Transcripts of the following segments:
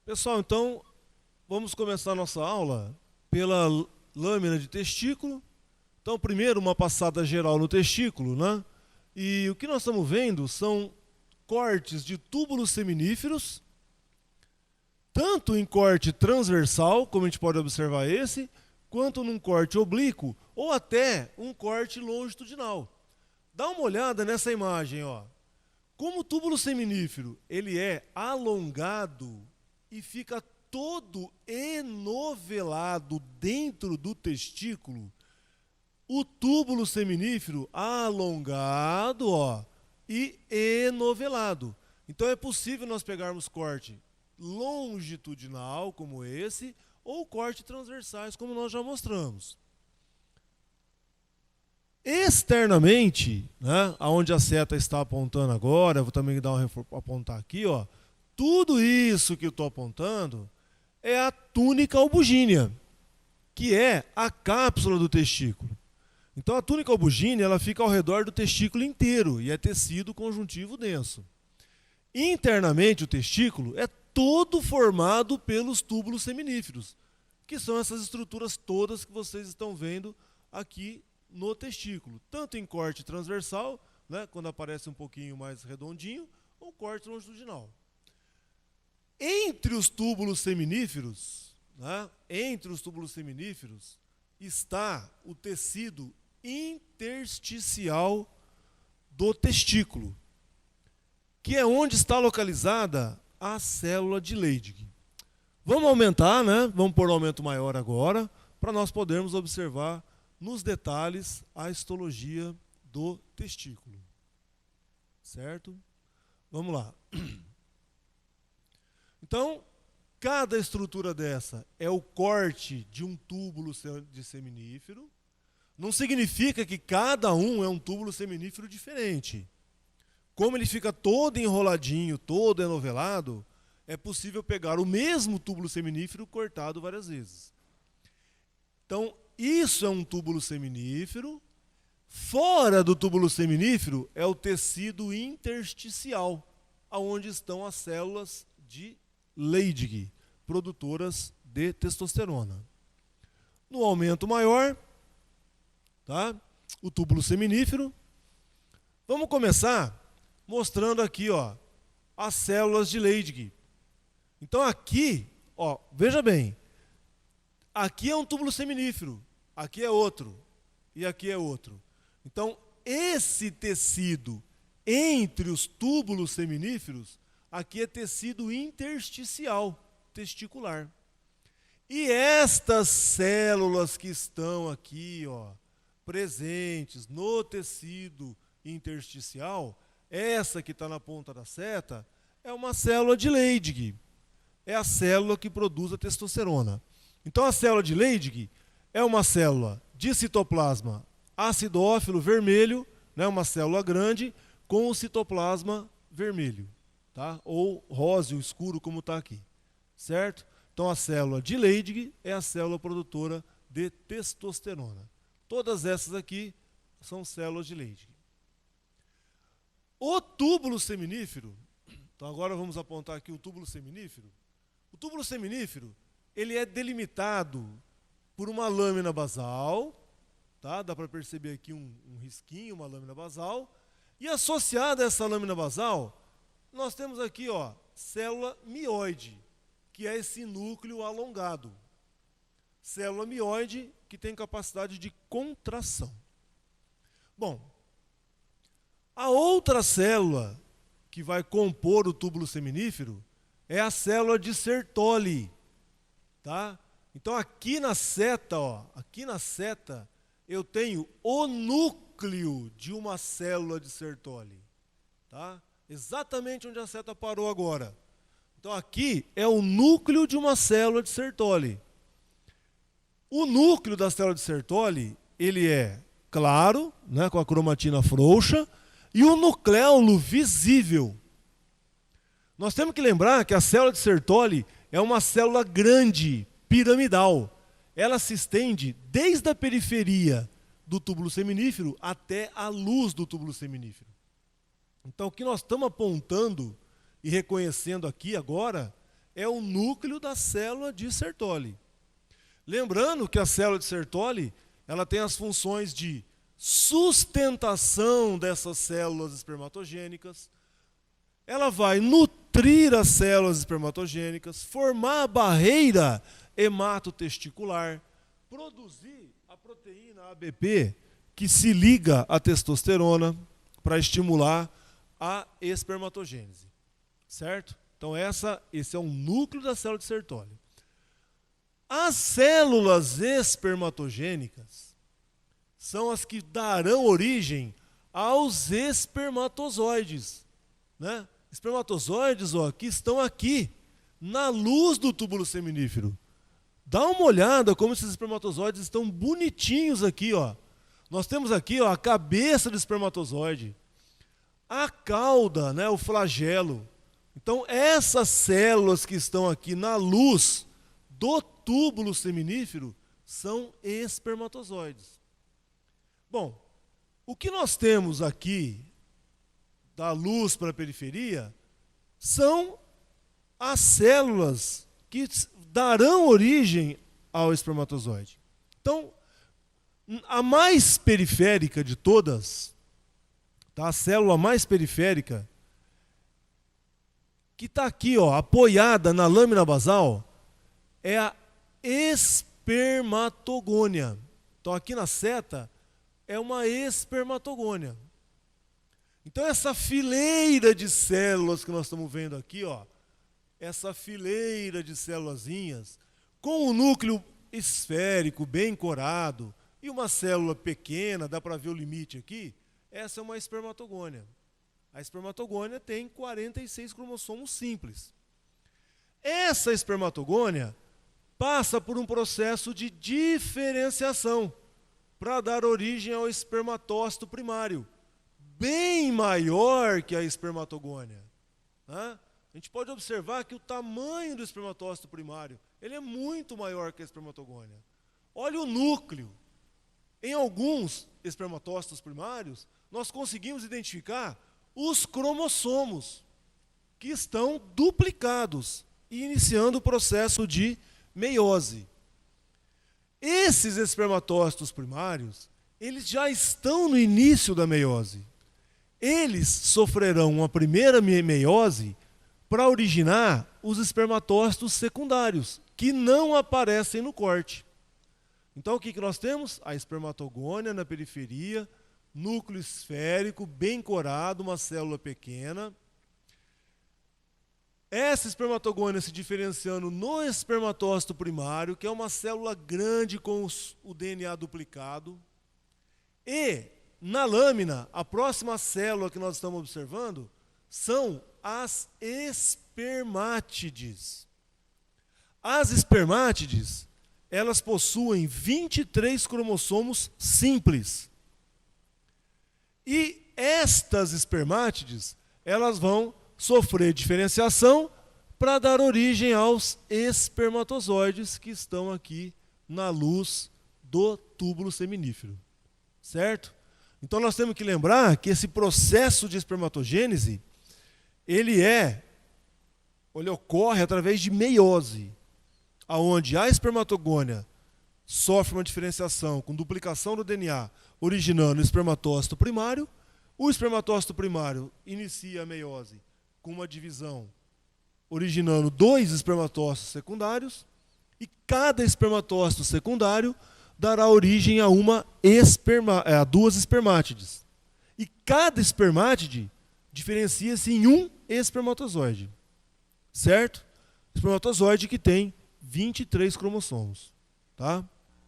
Pessoal, então, vamos começar a nossa aula pela lâmina de testículo. Então, primeiro, uma passada geral no testículo, né? E o que nós estamos vendo são cortes de túbulos seminíferos, tanto em corte transversal, como a gente pode observar esse, quanto num corte oblíquo, ou até um corte longitudinal. Dá uma olhada nessa imagem, ó. Como o túbulo seminífero ele é alongado e fica todo enovelado dentro do testículo, o túbulo seminífero alongado, ó, e enovelado. Então é possível nós pegarmos corte longitudinal, como esse, ou corte transversais, como nós já mostramos. Externamente, né, aonde a seta está apontando agora, eu vou também dar apontar aqui, ó, tudo isso que eu estou apontando é a túnica albugínea, que é a cápsula do testículo. Então a túnica albugínea ela fica ao redor do testículo inteiro e é tecido conjuntivo denso. Internamente o testículo é todo formado pelos túbulos seminíferos, que são essas estruturas todas que vocês estão vendo aqui no testículo, tanto em corte transversal, né, quando aparece um pouquinho mais redondinho, ou corte longitudinal. Entre os túbulos seminíferos, né, está o tecido intersticial do testículo, que é onde está localizada a célula de Leydig. Vamos aumentar, né? Vamos pôr um aumento maior agora, para nós podermos observar nos detalhes a histologia do testículo. Certo? Vamos lá. Então, cada estrutura dessa é o corte de um túbulo de seminífero. Não significa que cada um é um túbulo seminífero diferente. Como ele fica todo enroladinho, todo enovelado, é possível pegar o mesmo túbulo seminífero cortado várias vezes. Então, isso é um túbulo seminífero. Fora do túbulo seminífero é o tecido intersticial, onde estão as células de Leydig, produtoras de testosterona. No aumento maior, tá? O túbulo seminífero. Vamos começar mostrando aqui, ó, as células de Leydig. Então aqui, ó, veja bem, aqui é um túbulo seminífero, aqui é outro e aqui é outro. Então esse tecido entre os túbulos seminíferos, aqui é tecido intersticial, testicular. E estas células que estão aqui, ó, presentes no tecido intersticial, essa que está na ponta da seta, é uma célula de Leydig. É a célula que produz a testosterona. Então a célula de Leydig é uma célula de citoplasma acidófilo vermelho, né, uma célula grande com o citoplasma vermelho, tá? Ou róseo escuro, como está aqui. Certo? Então a célula de Leydig é a célula produtora de testosterona. Todas essas aqui são células de Leydig. O túbulo seminífero, então agora vamos apontar aqui o túbulo seminífero. O túbulo seminífero, ele é delimitado por uma lâmina basal, tá? Dá para perceber aqui um risquinho, uma lâmina basal. E associada a essa lâmina basal, nós temos aqui, ó, célula mioide, que é esse núcleo alongado. Célula mioide que tem capacidade de contração. Bom, a outra célula que vai compor o túbulo seminífero é a célula de Sertoli, tá? Então aqui na seta, ó, aqui na seta eu tenho o núcleo de uma célula de Sertoli, tá? Exatamente onde a seta parou agora. Então aqui é o núcleo de uma célula de Sertoli. O núcleo da célula de Sertoli, ele é claro, né, com a cromatina frouxa, e o nucleolo visível. Nós temos que lembrar que a célula de Sertoli é uma célula grande, piramidal. Ela se estende desde a periferia do túbulo seminífero até a luz do túbulo seminífero. Então o que nós estamos apontando e reconhecendo aqui agora é o núcleo da célula de Sertoli. Lembrando que a célula de Sertoli, ela tem as funções de sustentação dessas células espermatogênicas, ela vai nutrir as células espermatogênicas, formar a barreira hematotesticular, produzir a proteína ABP, que se liga à testosterona para estimular a espermatogênese. Certo? Então esse é um núcleo da célula de Sertoli. As células espermatogênicas são as que darão origem aos espermatozoides, né? Espermatozoides, ó, que estão aqui, na luz do túbulo seminífero. Dá uma olhada como esses espermatozoides estão bonitinhos aqui, ó. Nós temos aqui, ó, a cabeça do espermatozoide, a cauda, né, o flagelo. Então, essas células que estão aqui na luz do túbulo seminífero são espermatozoides. Bom, o que nós temos aqui da luz para a periferia são as células que darão origem ao espermatozoide. Então, a mais periférica de todas, tá? A célula mais periférica, que está aqui, ó, apoiada na lâmina basal, é a espermatogônia. Então, aqui na seta, é uma espermatogônia. Então, essa fileira de células que nós estamos vendo aqui, ó, essa fileira de célulazinhas, com o núcleo esférico, bem corado, e uma célula pequena, dá para ver o limite aqui, essa é uma espermatogônia. A espermatogônia tem 46 cromossomos simples. Essa espermatogônia passa por um processo de diferenciação para dar origem ao espermatócito primário, bem maior que a espermatogônia. A gente pode observar que o tamanho do espermatócito primário ele é muito maior que a espermatogônia. Olha o núcleo. Em alguns espermatócitos primários, nós conseguimos identificar os cromossomos que estão duplicados e iniciando o processo de meiose. Esses espermatócitos primários, eles já estão no início da meiose. Eles sofrerão uma primeira meiose para originar os espermatócitos secundários, que não aparecem no corte. Então o que nós temos? A espermatogônia na periferia, núcleo esférico, bem corado, uma célula pequena. Essa espermatogônia se diferenciando no espermatócito primário, que é uma célula grande com o DNA duplicado. E, na lâmina, a próxima célula que nós estamos observando são as espermátides. As espermátides, elas possuem 23 cromossomos simples. E estas espermátides, elas vão sofrer diferenciação para dar origem aos espermatozoides que estão aqui na luz do túbulo seminífero. Certo? Então nós temos que lembrar que esse processo de espermatogênese, ele ocorre através de meiose, aonde a espermatogônia sofre uma diferenciação com duplicação do DNA, originando o espermatócito primário. O espermatócito primário inicia a meiose com uma divisão, originando 2 espermatócitos secundários, e cada espermatócito secundário dará origem a 2 espermátides. E cada espermátide diferencia-se em um espermatozoide. Certo? Espermatozoide que tem 23 cromossomos. Tá?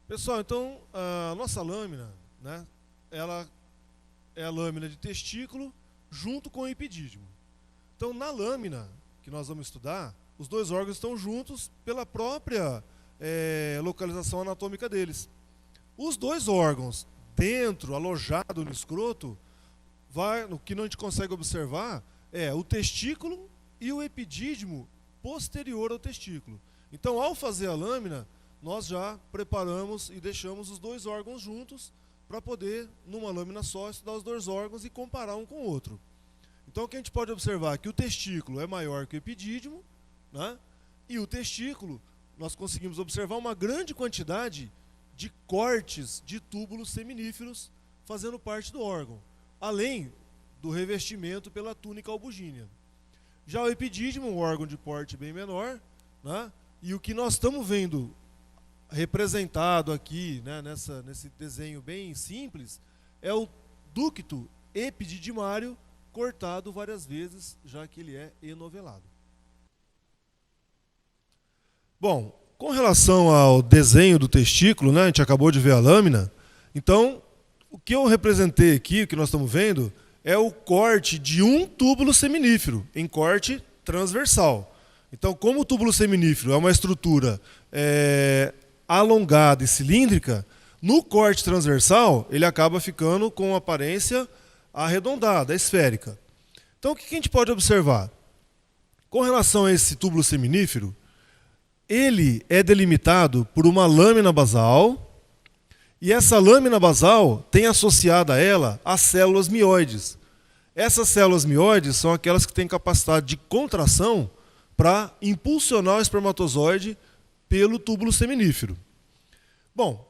Pessoal, então a nossa lâmina, né, ela é a lâmina de testículo junto com o epidídimo. Então, na lâmina que nós vamos estudar, os dois órgãos estão juntos pela própria localização anatômica deles. Os dois órgãos dentro, alojado no escroto, o que a gente consegue observar é o testículo e o epidídimo posterior ao testículo. Então, ao fazer a lâmina, nós já preparamos e deixamos os dois órgãos juntos para poder, numa lâmina só, estudar os dois órgãos e comparar um com o outro. Então, o que a gente pode observar é que o testículo é maior que o epidídimo, né? E o testículo, nós conseguimos observar uma grande quantidade de cortes de túbulos seminíferos fazendo parte do órgão, além do revestimento pela túnica albugínea. Já o epidídimo, um órgão de porte bem menor, né? E o que nós estamos vendo representado aqui, né, nesse desenho bem simples, é o ducto epididimário cortado várias vezes, já que ele é enovelado. Bom, com relação ao desenho do testículo, né, a gente acabou de ver a lâmina, então o que eu representei aqui, o que nós estamos vendo, é o corte de um túbulo seminífero, em corte transversal. Então, como o túbulo seminífero é uma estrutura alongada e cilíndrica, no corte transversal ele acaba ficando com aparência arredondada, esférica. Então, o que a gente pode observar? Com relação a esse túbulo seminífero, ele é delimitado por uma lâmina basal, e essa lâmina basal tem associada a ela as células mioides. Essas células mioides são aquelas que têm capacidade de contração para impulsionar o espermatozoide pelo túbulo seminífero. Bom,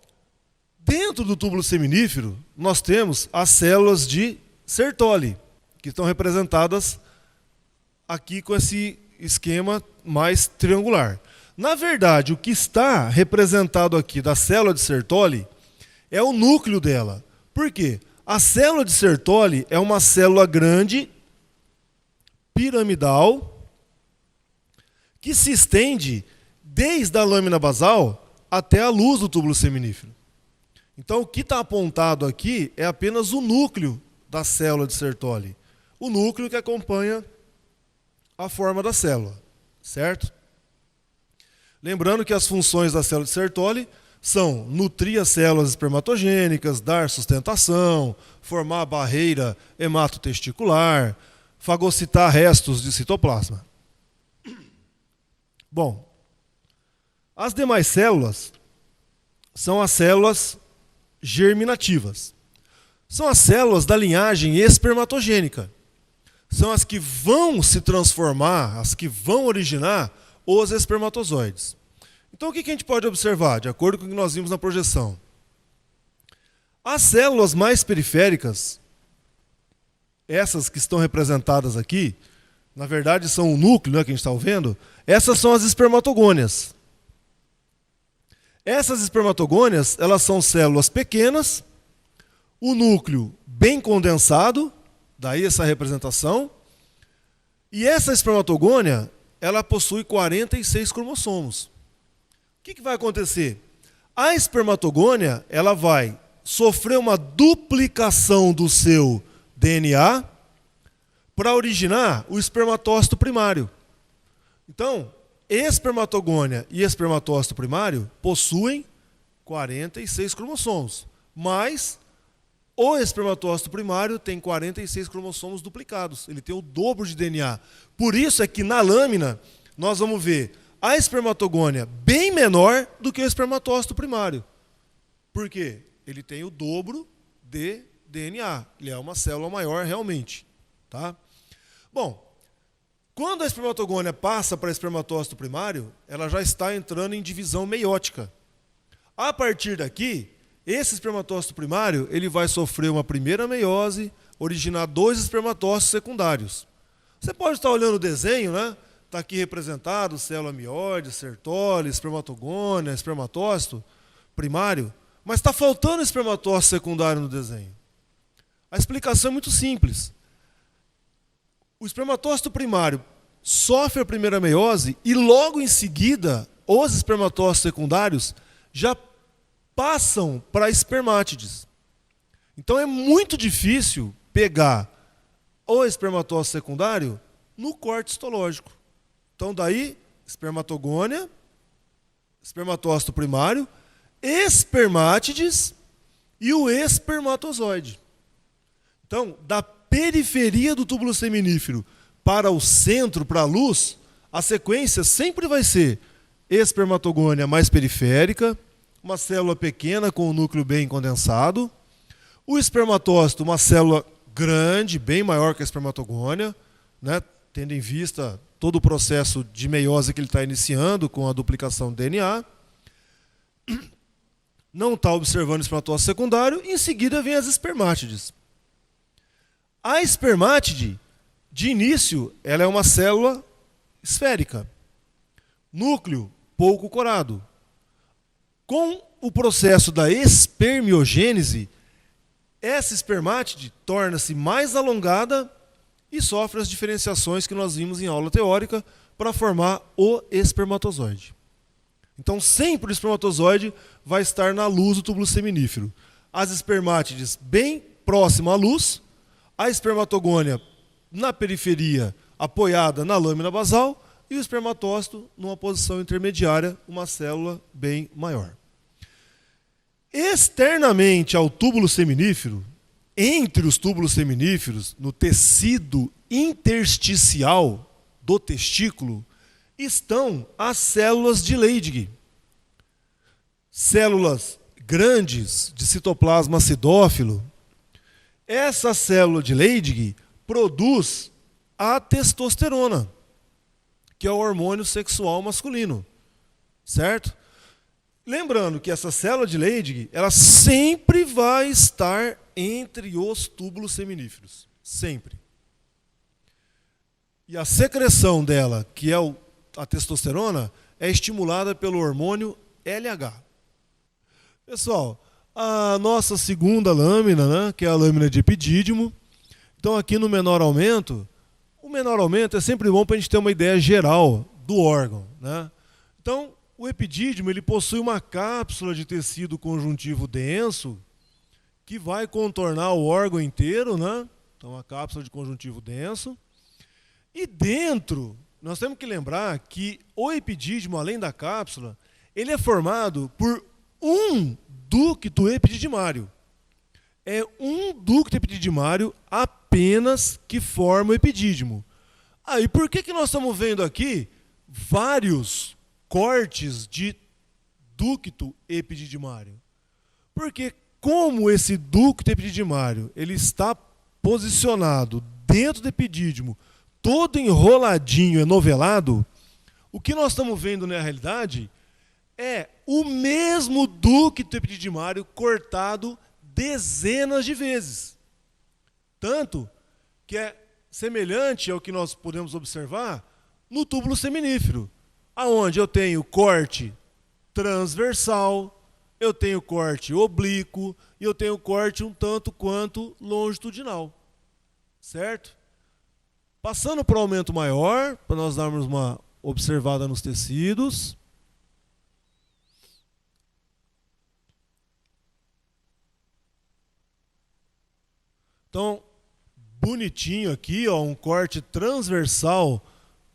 dentro do túbulo seminífero, nós temos as células de Sertoli, que estão representadas aqui com esse esquema mais triangular. Na verdade, o que está representado aqui da célula de Sertoli é o núcleo dela. Por quê? A célula de Sertoli é uma célula grande, piramidal, que se estende desde a lâmina basal até a luz do túbulo seminífero. Então, o que está apontado aqui é apenas o núcleo da célula de Sertoli. O núcleo que acompanha a forma da célula, certo? Lembrando que as funções da célula de Sertoli são nutrir as células espermatogênicas, dar sustentação, formar barreira hematotesticular, fagocitar restos de citoplasma. Bom, as demais células são as células germinativas. São as células da linhagem espermatogênica. São as que vão se transformar, as que vão originar os espermatozoides. Então, o que a gente pode observar, de acordo com o que nós vimos na projeção? As células mais periféricas, essas que estão representadas aqui, na verdade são o núcleo, né, que a gente está vendo, essas são as espermatogônias. Essas espermatogônias, elas são células pequenas, o núcleo bem condensado, daí essa representação, e essa espermatogônia, ela possui 46 cromossomos. O que vai acontecer? A espermatogônia, ela vai sofrer uma duplicação do seu DNA para originar o espermatócito primário. Então, espermatogônia e espermatócito primário possuem 46 cromossomos, mas o espermatócito primário tem 46 cromossomos duplicados, ele tem o dobro de DNA. Por isso é que na lâmina nós vamos ver a espermatogônia bem menor do que o espermatócito primário. Por quê? Ele tem o dobro de DNA, ele é uma célula maior realmente. Tá? Bom, quando a espermatogônia passa para o espermatócito primário, ela já está entrando em divisão meiótica. A partir daqui, esse espermatócito primário ele vai sofrer uma primeira meiose, originar 2 espermatócitos secundários. Você pode estar olhando o desenho, né? Está aqui representado célula mioide, Sertoli, espermatogônia, espermatócito primário, mas está faltando espermatócito secundário no desenho. A explicação é muito simples. O espermatócito primário sofre a primeira meiose e logo em seguida os espermatócitos secundários já passam para espermátides. Então é muito difícil pegar o espermatócito secundário no corte histológico. Então daí, espermatogônia, espermatócito primário, espermátides e o espermatozoide. Então, da periferia do túbulo seminífero para o centro, para a luz, a sequência sempre vai ser espermatogônia mais periférica, uma célula pequena com o núcleo bem condensado, o espermatócito, uma célula grande, bem maior que a espermatogônia, né? tendo em vista todo o processo de meiose que ele está iniciando com a duplicação do DNA. Não está observando o espermatócito secundário, em seguida vem as espermátides. A espermátide, de início, ela é uma célula esférica. Núcleo pouco corado. Com o processo da espermiogênese, essa espermátide torna-se mais alongada e sofre as diferenciações que nós vimos em aula teórica para formar o espermatozoide. Então, sempre o espermatozoide vai estar na luz do túbulo seminífero. As espermátides bem próximas à luz, a espermatogônia na periferia, apoiada na lâmina basal, e o espermatócito numa posição intermediária, uma célula bem maior. Externamente ao túbulo seminífero, entre os túbulos seminíferos, no tecido intersticial do testículo, estão as células de Leydig. Células grandes de citoplasma acidófilo. Essa célula de Leydig produz a testosterona, que é o hormônio sexual masculino, certo? Lembrando que essa célula de Leydig, ela sempre vai estar entre os túbulos seminíferos, sempre. E a secreção dela, que é a testosterona, é estimulada pelo hormônio LH. Pessoal, a nossa segunda lâmina, né, que é a lâmina de epidídimo. Então aqui no menor aumento, o menor aumento é sempre bom para a gente ter uma ideia geral do órgão, né? Então, o epidídimo ele possui uma cápsula de tecido conjuntivo denso que vai contornar o órgão inteiro, né? Então, a cápsula de conjuntivo denso. E dentro, nós temos que lembrar que o epidídimo, além da cápsula, ele é formado por um ducto epididimário. É um ducto epididimário apenas que forma o epidídimo. Aí, por que nós estamos vendo aqui vários cortes de ducto epididimário? Porque como esse ducto epididimário ele está posicionado dentro do epidídimo, todo enroladinho, enovelado, o que nós estamos vendo na realidade é o mesmo ducto epididimário cortado dezenas de vezes. Tanto que é semelhante ao que nós podemos observar no túbulo seminífero, aonde eu tenho corte transversal, eu tenho corte oblíquo e eu tenho corte um tanto quanto longitudinal. Certo? Passando para o aumento maior, para nós darmos uma observada nos tecidos. Então, bonitinho aqui, ó, um corte transversal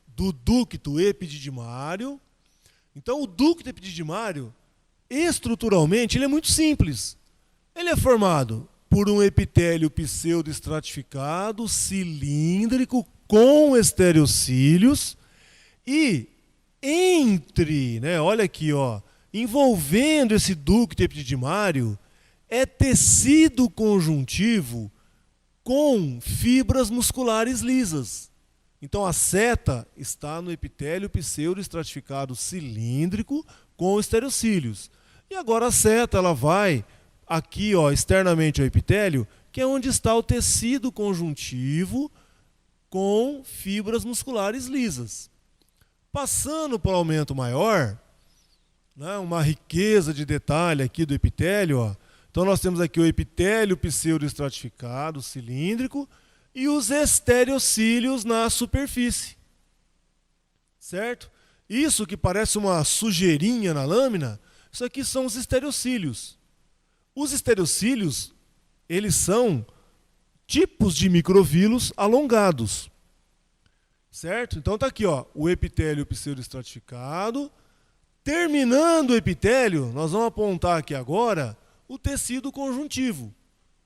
do ducto epididimário. Então, o ducto epididimário, estruturalmente, ele é muito simples. Ele é formado por um epitélio pseudoestratificado, cilíndrico, com estereocílios, e entre, né, olha aqui, ó, envolvendo esse ducto epididimário, é tecido conjuntivo com fibras musculares lisas. Então a seta está no epitélio pseudoestratificado cilíndrico com estereocílios. E agora a seta ela vai aqui, ó, externamente ao epitélio, que é onde está o tecido conjuntivo com fibras musculares lisas. Passando para o aumento maior, né, uma riqueza de detalhe aqui do epitélio, ó. Então nós temos aqui o epitélio pseudoestratificado cilíndrico e os estereocílios na superfície. Certo? Isso que parece uma sujeirinha na lâmina, isso aqui são os estereocílios. Os estereocílios, eles são tipos de microvílulos alongados. Certo? Então está aqui, ó, o epitélio pseudoestratificado. Terminando o epitélio, nós vamos apontar aqui agora o tecido conjuntivo,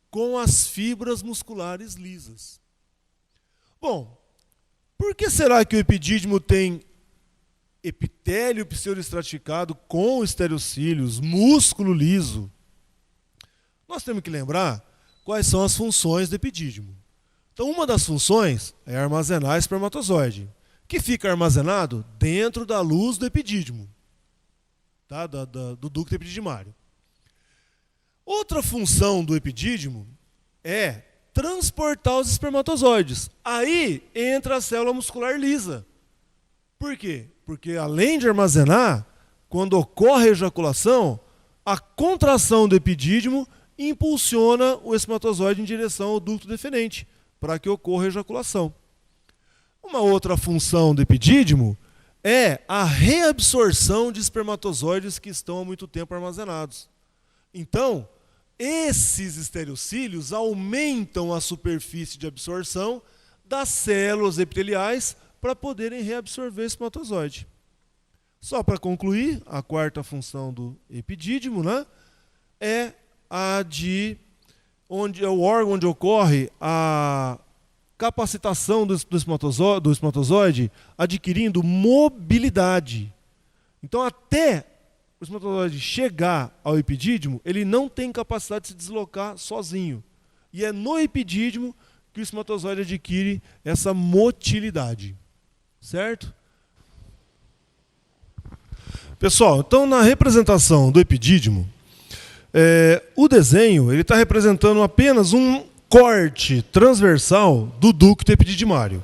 com as fibras musculares lisas. Bom, por que será que o epidídimo tem epitélio pseudoestratificado com estereocílios, músculo liso? Nós temos que lembrar quais são as funções do epidídimo. Então, uma das funções é armazenar espermatozoide, que fica armazenado dentro da luz do epidídimo, tá? Do ducto epididimário. Outra função do epidídimo é transportar os espermatozoides. Aí entra a célula muscular lisa. Por quê? Porque além de armazenar, quando ocorre a ejaculação, a contração do epidídimo impulsiona o espermatozoide em direção ao ducto deferente, para que ocorra a ejaculação. Uma outra função do epidídimo é a reabsorção de espermatozoides que estão há muito tempo armazenados. Então, esses estereocílios aumentam a superfície de absorção das células epiteliais para poderem reabsorver o espermatozoide. Só para concluir, a quarta função do epidídimo, né, é a de onde é o órgão onde ocorre a capacitação do espermatozoide adquirindo mobilidade. Então, até o espermatozoide chegar ao epidídimo, ele não tem capacidade de se deslocar sozinho. E é no epidídimo que o espermatozoide adquire essa motilidade. Certo? Pessoal, então na representação do epidídimo, o desenho está representando apenas um corte transversal do ducto epididimário.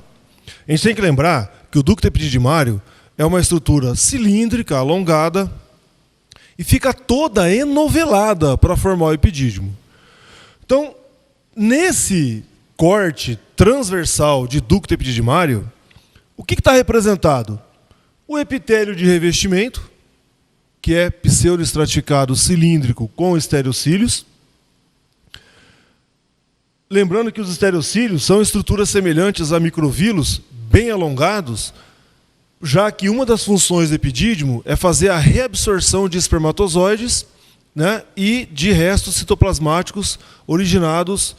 A gente tem que lembrar que o ducto epididimário é uma estrutura cilíndrica, alongada, e fica toda enovelada para formar o epidídimo. Então, nesse corte transversal de ducto epididimário, o que está representado? O epitélio de revestimento, que é pseudoestratificado cilíndrico com estereocílios. Lembrando que os estereocílios são estruturas semelhantes a microvílos bem alongados, já que uma das funções do epidídimo é fazer a reabsorção de espermatozoides, né, e de restos citoplasmáticos originados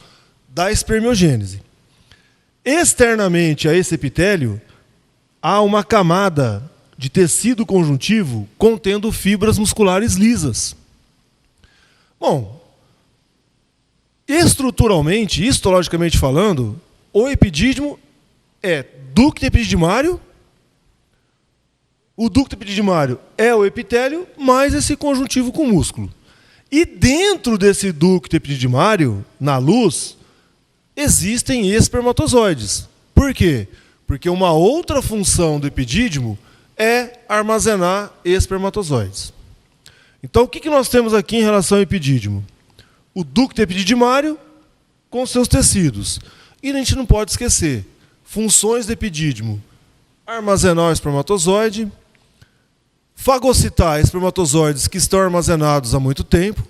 da espermiogênese. Externamente a esse epitélio, há uma camada de tecido conjuntivo contendo fibras musculares lisas. Bom, estruturalmente, histologicamente falando, o epidídimo é ducto epididimário, o ducto epididimário é o epitélio, mais esse conjuntivo com músculo. E dentro desse ducto epididimário, na luz, existem espermatozoides. Por quê? Porque uma outra função do epidídimo é armazenar espermatozoides. Então, o que nós temos aqui em relação ao epidídimo? O ducto epididimário com seus tecidos. E a gente não pode esquecer, funções do epidídimo: armazenar o espermatozoide, fagocitar espermatozoides que estão armazenados há muito tempo,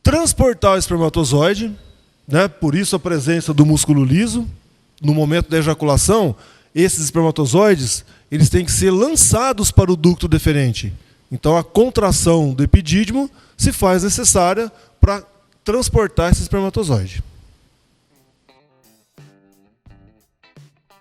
transportar o espermatozoide, né, por isso a presença do músculo liso. No momento da ejaculação, esses espermatozoides eles têm que ser lançados para o ducto deferente. Então, a contração do epidídimo se faz necessária para transportar esse espermatozoide.